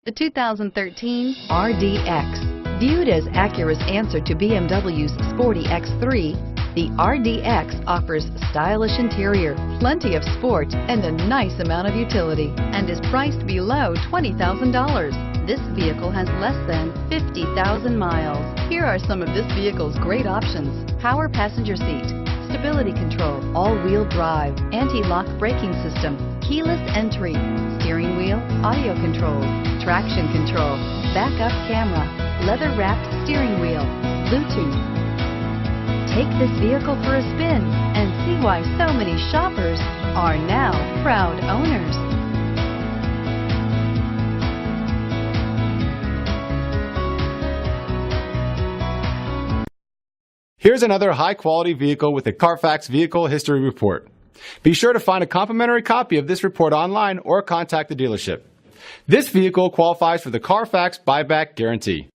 The 2013 RDX. Viewed as Acura's answer to BMW's sporty X3, the RDX offers stylish interior, plenty of sport, and a nice amount of utility, and is priced below $20,000. This vehicle has less than 50,000 miles. Here are some of this vehicle's great options: power passenger seat, stability control, all-wheel drive, anti-lock braking system, keyless entry, steering wheel audio controls, traction control, backup camera, leather-wrapped steering wheel, Bluetooth. Take this vehicle for a spin and see why so many shoppers are now proud owners. Here's another high-quality vehicle with a Carfax Vehicle History Report. Be sure to find a complimentary copy of this report online or contact the dealership. This vehicle qualifies for the Carfax Buyback Guarantee.